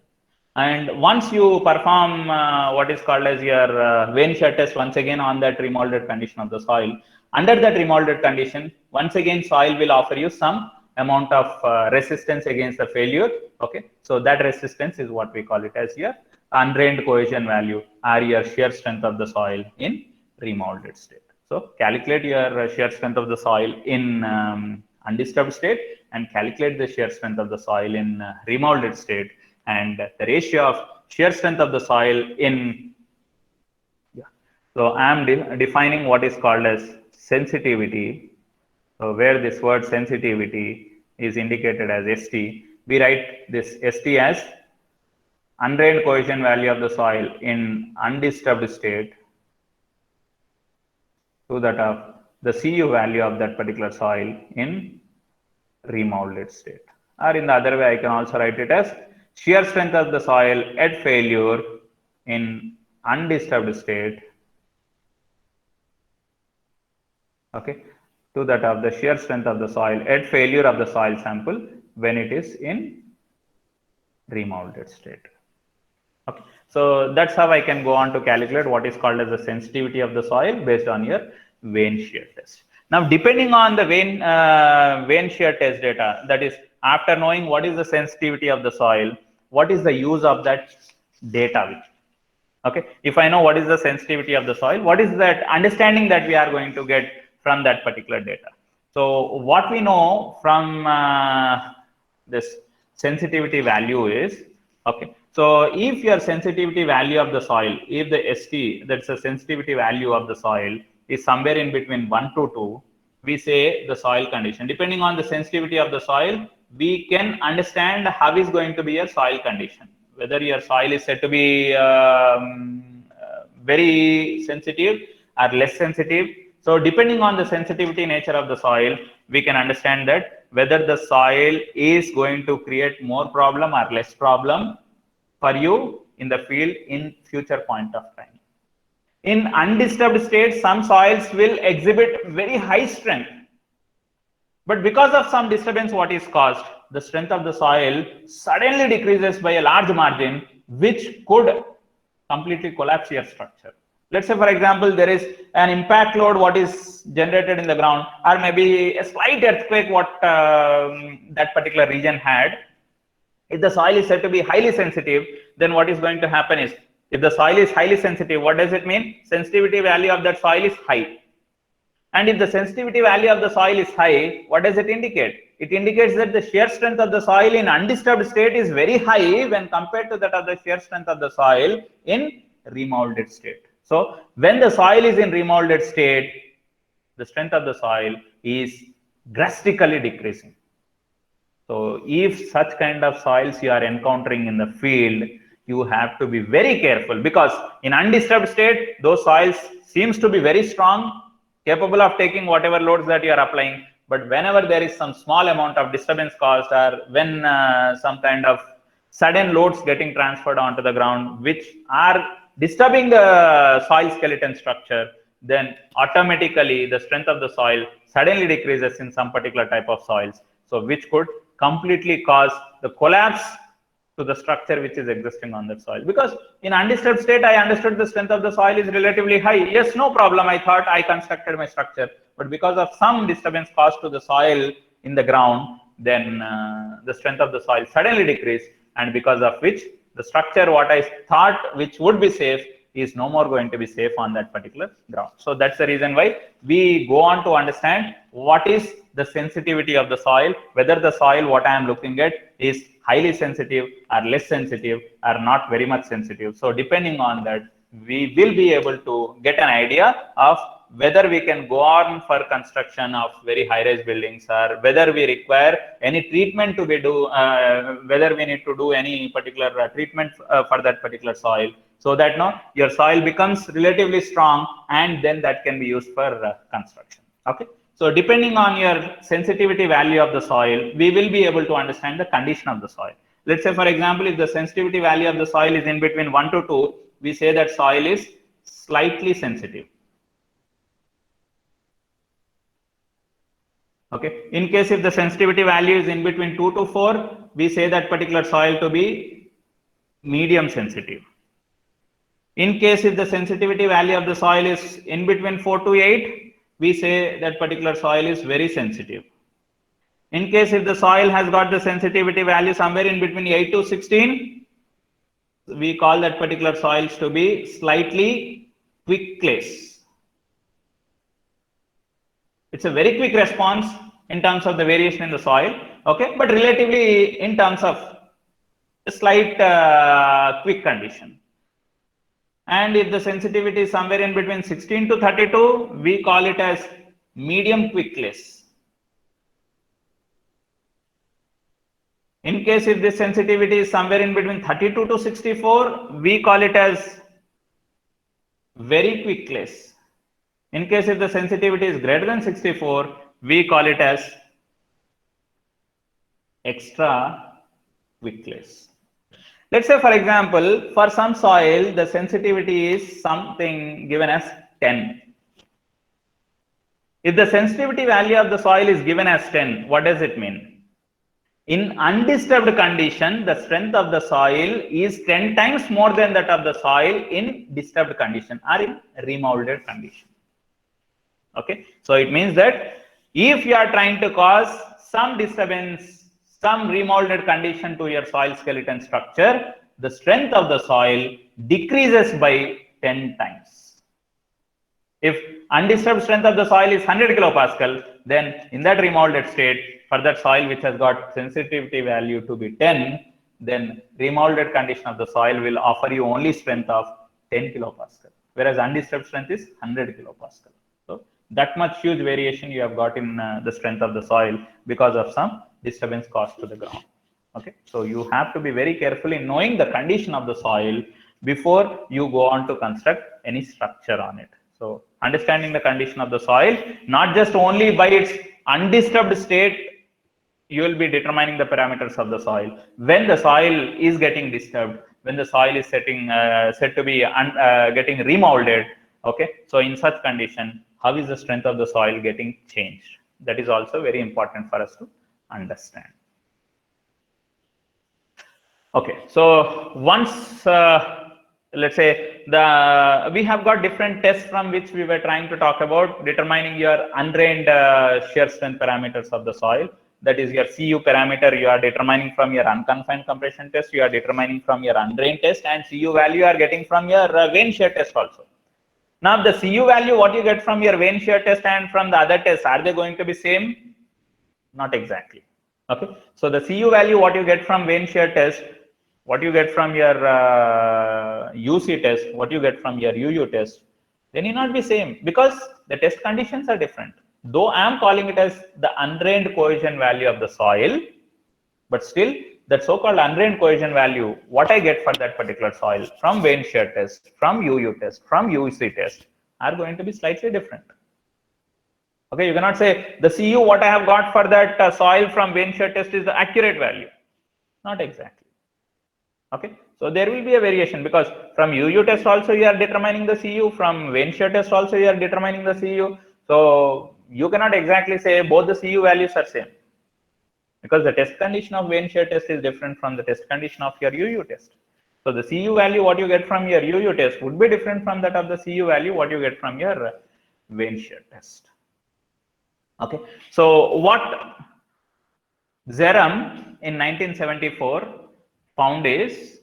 And once you perform what is called as your vein shear test once again on that remolded condition of the soil, under that remolded condition, once again soil will offer you some amount of resistance against the failure. Okay, so that resistance is what we call it as your undrained cohesion value, or your shear strength of the soil in remolded state. So calculate your shear strength of the soil in undisturbed state, and calculate the shear strength of the soil in remolded state, and the ratio of shear strength of the soil in, so I am defining what is called as sensitivity. So where this word sensitivity is indicated as ST, we write this ST as undrained cohesion value of the soil in undisturbed state to that of the CU value of that particular soil in remolded state. Or in the other way, I can also write it as shear strength of the soil at failure in undisturbed state, okay, to that of the shear strength of the soil at failure of the soil sample when it is in remolded state. Okay, so that's how I can go on to calculate what is called as the sensitivity of the soil based on your vein shear test. Now, depending on the vein shear test data, that is, after knowing what is the sensitivity of the soil, what is the use of that data? Okay, if I know what is the sensitivity of the soil, what is that understanding that we are going to get from that particular data? So what we know from this sensitivity value is, okay, so if your sensitivity value of the soil, if the ST, that's the sensitivity value of the soil, is somewhere in between 1 to 2, we say the soil condition. Depending on the sensitivity of the soil, we can understand how is going to be your soil condition. Whether your soil is said to be very sensitive or less sensitive. So depending on the sensitivity nature of the soil, we can understand that whether the soil is going to create more problem or less problem for you in the field in future point of time. In undisturbed state, some soils will exhibit very high strength, but because of some disturbance what is caused, the strength of the soil suddenly decreases by a large margin, which could completely collapse your structure. Let's say, for example, there is an impact load what is generated in the ground, or maybe a slight earthquake what that particular region had. If the soil is said to be highly sensitive, then what is going to happen is, if the soil is highly sensitive, what does it mean? Sensitivity value of that soil is high. And if the sensitivity value of the soil is high, what does it indicate? It indicates that the shear strength of the soil in undisturbed state is very high when compared to that of the shear strength of the soil in remolded state. So when the soil is in remolded state, the strength of the soil is drastically decreasing. So if such kind of soils you are encountering in the field, you have to be very careful, because in undisturbed state, those soils seems to be very strong, capable of taking whatever loads that you are applying. But whenever there is some small amount of disturbance caused, or when some kind of sudden loads getting transferred onto the ground, which are disturbing the soil skeleton structure, then automatically the strength of the soil suddenly decreases in some particular type of soils. So which could completely cause the collapse to the structure which is existing on that soil. Because in undisturbed state, I understood the strength of the soil is relatively high. Yes, no problem. I thought I constructed my structure. But because of some disturbance caused to the soil in the ground, then the strength of the soil suddenly decreased. And because of which the structure what I thought which would be safe is no more going to be safe on that particular ground. So that's the reason why we go on to understand what is the sensitivity of the soil, whether the soil what I am looking at is highly sensitive or less sensitive or not very much sensitive. So depending on that, we will be able to get an idea of whether we can go on for construction of very high-rise buildings, or whether we require any treatment to be whether we need to do any particular treatment for that particular soil, so that your soil becomes relatively strong, and then that can be used for construction. Okay. So depending on your sensitivity value of the soil, we will be able to understand the condition of the soil. Let's say, for example, if the sensitivity value of the soil is in between 1 to 2, we say that soil is slightly sensitive. Okay. In case if the sensitivity value is in between 2 to 4, we say that particular soil to be medium sensitive. In case if the sensitivity value of the soil is in between 4 to 8, we say that particular soil is very sensitive. In case if the soil has got the sensitivity value somewhere in between 8 to 16, we call that particular soils to be slightly quick clays. It's a very quick response in terms of the variation in the soil, okay, but relatively in terms of a slight quick condition. And if the sensitivity is somewhere in between 16 to 32, we call it as medium quick clays. In case if this sensitivity is somewhere in between 32 to 64, we call it as very quick clays. In case if the sensitivity is greater than 64, we call it as extra quick clays. Let's say, for example, for some soil, the sensitivity is something given as 10. If the sensitivity value of the soil is given as 10, what does it mean? In undisturbed condition, the strength of the soil is 10 times more than that of the soil in disturbed condition or in remolded condition. Okay, so it means that if you are trying to cause some disturbance, some remolded condition to your soil skeleton structure, the strength of the soil decreases by 10 times. If undisturbed strength of the soil is 100 kilopascal, then in that remolded state, for that soil which has got sensitivity value to be 10, then remolded condition of the soil will offer you only strength of 10 kilopascal, whereas undisturbed strength is 100 kilopascal. So that much huge variation you have got in the strength of the soil because of some disturbance caused to the ground. Okay, so you have to be very careful in knowing the condition of the soil before you go on to construct any structure on it. So understanding the condition of the soil, not just only by its undisturbed state, you will be determining the parameters of the soil. When the soil is getting disturbed, when the soil is said to be getting remolded, okay, so in such condition, how is the strength of the soil getting changed? That is also very important for us to understand. Okay, so once let's say we have got different tests from which we were trying to talk about determining your undrained shear strength parameters of the soil. That is your CU parameter you are determining from your unconfined compression test, you are determining from your undrained test, and CU value you are getting from your vane shear test also. Now the CU value what you get from your vane shear test and from the other tests, are they going to be same? Not exactly. Okay, so the CU value what you get from vane shear test, what you get from your UC test, what you get from your UU test, they need not be same because the test conditions are different. Though I am calling it as the undrained cohesion value of the soil, but still that so-called undrained cohesion value, what I get for that particular soil from vane shear test, from UU test, from UC test, are going to be slightly different. Okay, you cannot say the CU what I have got for that soil from vane shear test is the accurate value. Not exactly. Okay, so there will be a variation because from UU test also you are determining the CU, from vane shear test also you are determining the CU. So you cannot exactly say both the CU values are same because the test condition of vane shear test is different from the test condition of your UU test. So the CU value what you get from your UU test would be different from that of the CU value what you get from your vane shear test. Okay, so what Zeram in 1974 found is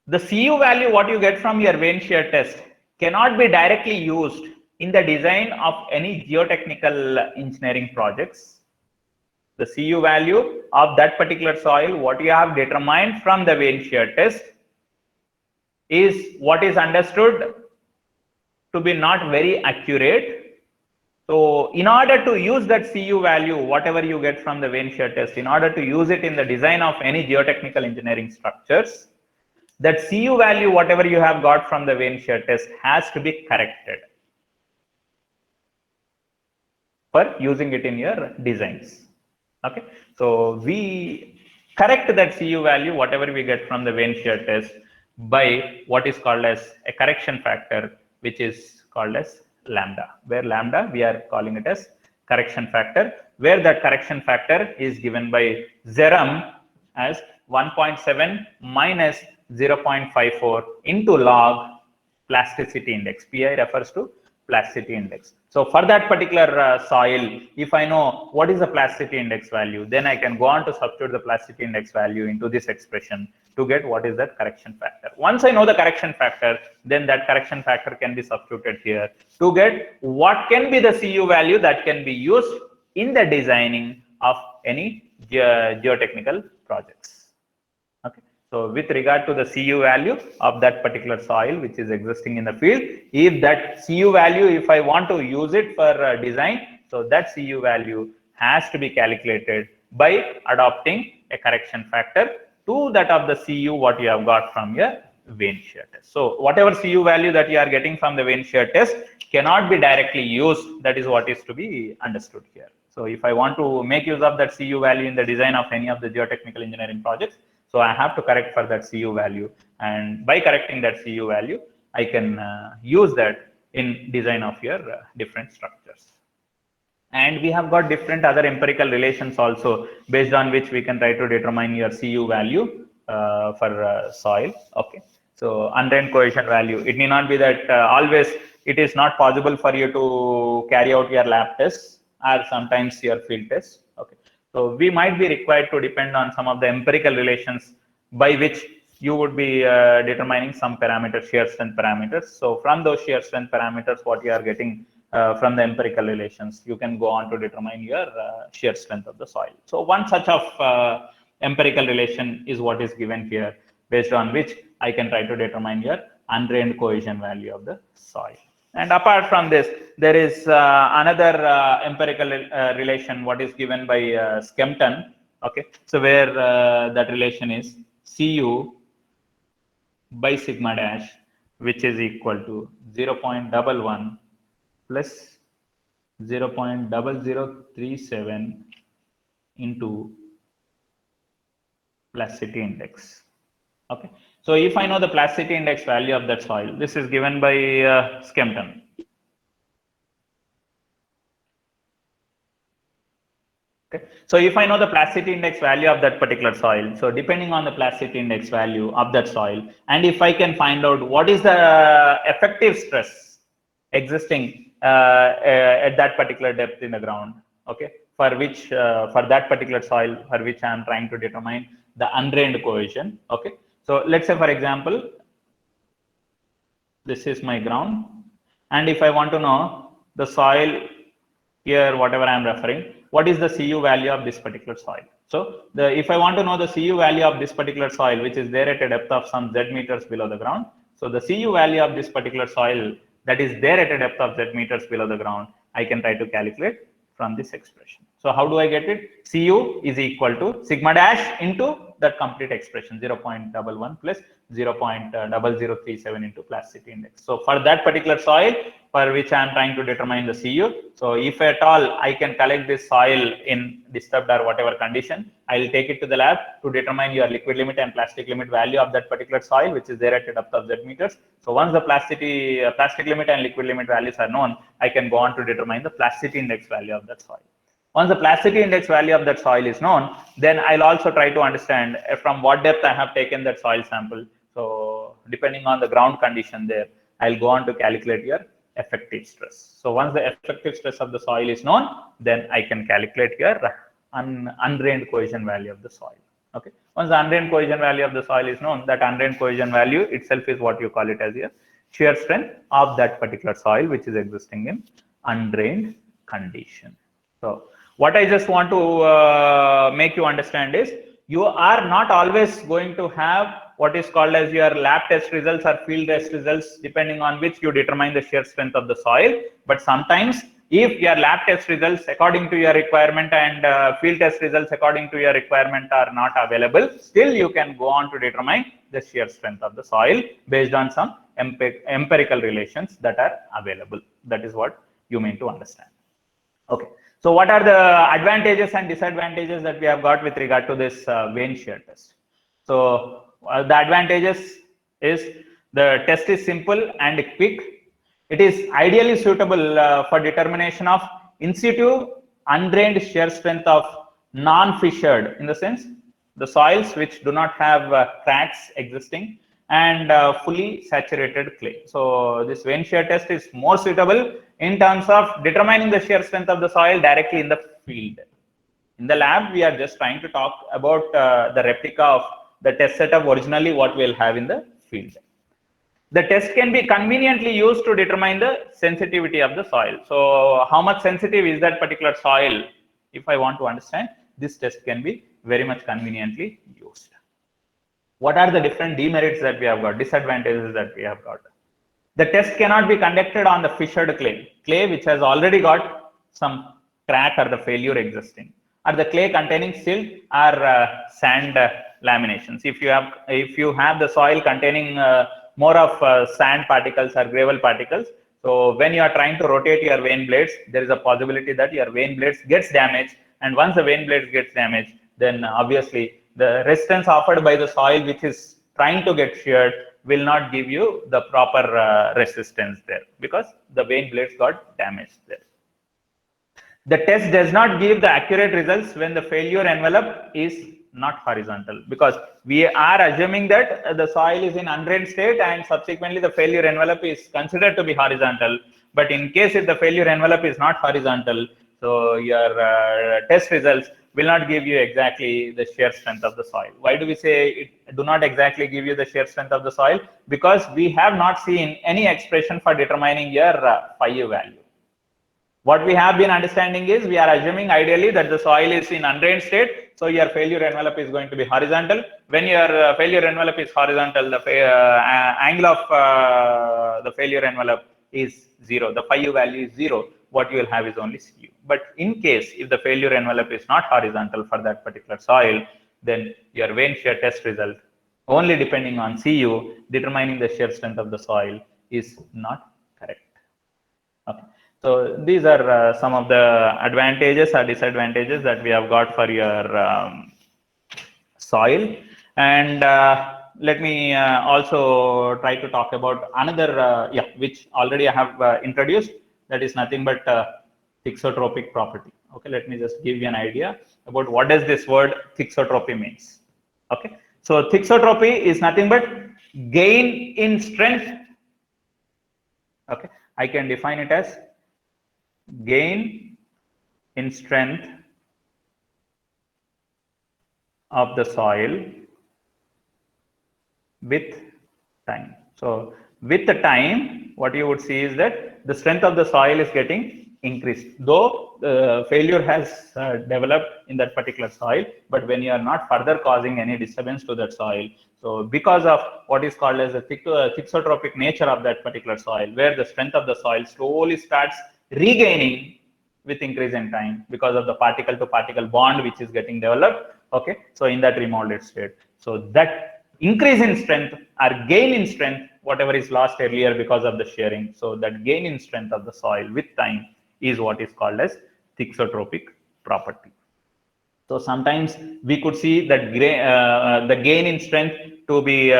the CU value what you get from your vane shear test cannot be directly used in the design of any geotechnical engineering projects. The CU value of that particular soil what you have determined from the vane shear test is what is understood to be not very accurate. So in order to use that CU value, whatever you get from the vane shear test, in order to use it in the design of any geotechnical engineering structures, that CU value, whatever you have got from the vane shear test, has to be corrected for using it in your designs. Okay, so we correct that CU value, whatever we get from the vane shear test, by what is called as a correction factor, which is called as lambda, where lambda we are calling it as correction factor, where that correction factor is given by Zeram as 1.7 minus 0.54 into log plasticity index. PI refers to plasticity index. So for that particular soil, if I know what is the plasticity index value, then I can go on to substitute the plasticity index value into this expression to get what is that correction factor. Once I know the correction factor, then that correction factor can be substituted here to get what can be the CU value that can be used in the designing of any geotechnical projects. Okay. So with regard to the CU value of that particular soil which is existing in the field, if that CU value, if I want to use it for design, so that CU value has to be calculated by adopting a correction factor to that of the CU what you have got from your vane shear test. So whatever CU value that you are getting from the vane shear test cannot be directly used. That is what is to be understood here. So if I want to make use of that CU value in the design of any of the geotechnical engineering projects, so I have to correct for that CU value, and by correcting that CU value, I can use that in design of your different structures. And we have got different other empirical relations also based on which we can try to determine your CU value for soil. Okay, so undrained cohesion value. It need not be that always it is not possible for you to carry out your lab tests or sometimes your field tests. Okay. So we might be required to depend on some of the empirical relations by which you would be determining some parameters, shear strength parameters. So from those shear strength parameters, what you are getting from the empirical relations, you can go on to determine your shear strength of the soil. So one such of empirical relation is what is given here, based on which I can try to determine your undrained cohesion value of the soil. And apart from this, there is another empirical relation, what is given by Skempton. Okay, so where that relation is Cu by sigma dash, which is equal to 0.11 plus 0.0037 into plasticity index. Okay, so if I know the plasticity index value of that soil, this is given by Skempton. Okay, So if I know the plasticity index value of that particular soil, so depending on the plasticity index value of that soil, and if I can find out what is the effective stress existing at that particular depth in the ground, okay, for which for that particular soil for which I am trying to determine the undrained cohesion, okay. So let's say, for example, this is my ground, and if I want to know the soil here, whatever I am referring, what is the Cu value of this particular soil? So if I want to know the Cu value of this particular soil, which is there at a depth of some Z meters below the ground, so the Cu value of this particular soil that is there at a depth of Z meters below the ground, I can try to calculate from this expression. So how do I get it? Cu is equal to sigma dash into that complete expression, 0.11 plus 0.0037 into plasticity index. So for that particular soil for which I am trying to determine the Cu, so if at all I can collect this soil in disturbed or whatever condition, I will take it to the lab to determine your liquid limit and plastic limit value of that particular soil, which is there at a depth of Z meters. So once the plastic limit and liquid limit values are known, I can go on to determine the plasticity index value of that soil. Once the plasticity index value of that soil is known, then I'll also try to understand from what depth I have taken that soil sample. So depending on the ground condition there, I'll go on to calculate your effective stress. So once the effective stress of the soil is known, then I can calculate your undrained cohesion value of the soil. Okay. Once the undrained cohesion value of the soil is known, that undrained cohesion value itself is what you call it as your shear strength of that particular soil, which is existing in undrained condition. So what I just want to make you understand is, you are not always going to have what is called as your lab test results or field test results, depending on which you determine the shear strength of the soil. But sometimes if your lab test results according to your requirement and field test results according to your requirement are not available, still you can go on to determine the shear strength of the soil based on some empirical relations that are available. That is what you mean to understand. Okay. So what are the advantages and disadvantages that we have got with regard to this vane shear test? So the advantages is the test is simple and quick. It is ideally suitable for determination of in situ undrained shear strength of non-fissured, in the sense the soils which do not have cracks existing, and fully saturated clay. So this vane shear test is more suitable in terms of determining the shear strength of the soil directly in the field. In the lab, we are just trying to talk about the replica of the test setup originally what we'll have in the field. The test can be conveniently used to determine the sensitivity of the soil. So how much sensitive is that particular soil? If I want to understand, this test can be very much conveniently used. What are the different demerits that we have got, disadvantages that we have got? The test cannot be conducted on the fissured clay which has already got some crack or the failure existing, or the clay containing silt or sand laminations. If you have the soil containing more of sand particles or gravel particles, so when you are trying to rotate your vane blades, there is a possibility that your vane blades gets damaged, and once the vane blades gets damaged, then obviously the resistance offered by the soil which is trying to get sheared will not give you the proper resistance there, because the vane blades got damaged there. The test does not give the accurate results when the failure envelope is not horizontal, because we are assuming that the soil is in undrained state and subsequently the failure envelope is considered to be horizontal. But in case if the failure envelope is not horizontal, so your test results will not give you exactly the shear strength of the soil. Why do we say it do not exactly give you the shear strength of the soil? Because we have not seen any expression for determining your phi value. What we have been understanding is, we are assuming ideally that the soil is in undrained state, so your failure envelope is going to be horizontal. When your failure envelope is horizontal, the angle of the failure envelope is 0. The phi value is 0. What you will have is only Cu. But in case if the failure envelope is not horizontal for that particular soil, then your vane shear test result, only depending on Cu, determining the shear strength of the soil, is not correct. Okay. So these are some of the advantages or disadvantages that we have got for your soil. And let me also try to talk about another, which already I have introduced. That is nothing but thixotropic property. Okay, let me just give you an idea about what does this word thixotropy means. Okay, so thixotropy is nothing but gain in strength. Okay, I can define it as gain in strength of the soil with time. So with the time, what you would see is that the strength of the soil is getting increased, though failure has developed in that particular soil, but when you are not further causing any disturbance to that soil, so because of what is called as the thixotrophic nature of that particular soil, where the strength of the soil slowly starts regaining with increase in time because of the particle to particle bond which is getting developed. Okay, so in that remolded state, so that increase in strength or gain in strength, whatever is lost earlier because of the shearing, so that gain in strength of the soil with time is what is called as thixotrophic property. So sometimes we could see that the gain in strength to be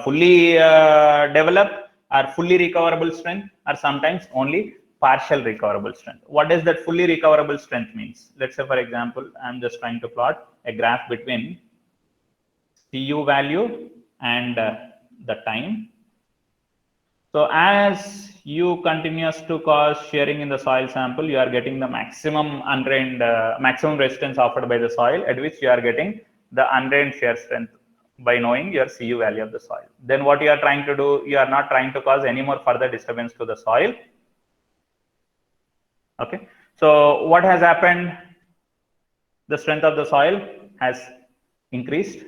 fully developed or fully recoverable strength, or sometimes only partial recoverable strength. What does that fully recoverable strength means? Let's say, for example, I'm just trying to plot a graph between Cu value and the time. So as you continues to cause shearing in the soil sample, you are getting the maximum undrained, maximum resistance offered by the soil, at which you are getting the undrained shear strength by knowing your Cu value of the soil. Then what you are trying to do, you are not trying to cause any more further disturbance to the soil. Okay, so what has happened? The strength of the soil has increased.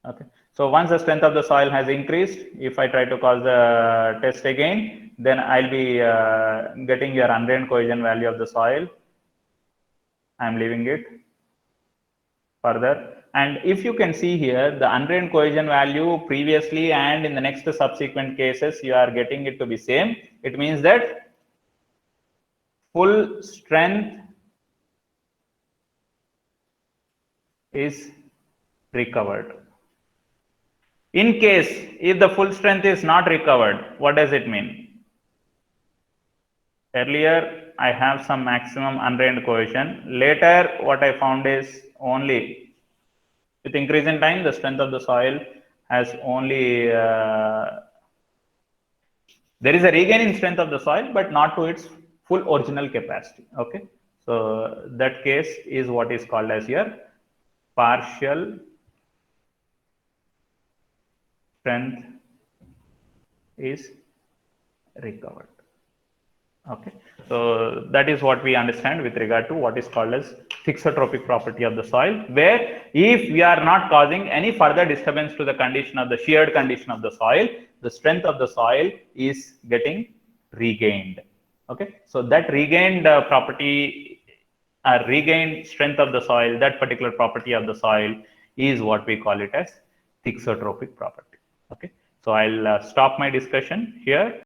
Okay, so once the strength of the soil has increased, if I try to cause the test again, then I'll be getting your undrained cohesion value of the soil. I'm leaving it further. And if you can see here, the undrained cohesion value previously and in the next subsequent cases, you are getting it to be same. It means that full strength is recovered. In case if the full strength is not recovered, what does it mean? Earlier I have some maximum undrained cohesion. Later what I found is only with increase in time, the strength of the soil has only there is a regain in strength of the soil, but not to its full original capacity. Okay, so that case is what is called as your partial strength is recovered. Okay, so that is what we understand with regard to what is called as thixotrophic property of the soil, where if we are not causing any further disturbance to the condition of the sheared condition of the soil, the strength of the soil is getting regained. Okay, so that regained property, regained strength of the soil, that particular property of the soil is what we call it as thixotrophic property. Okay, so I'll stop my discussion here.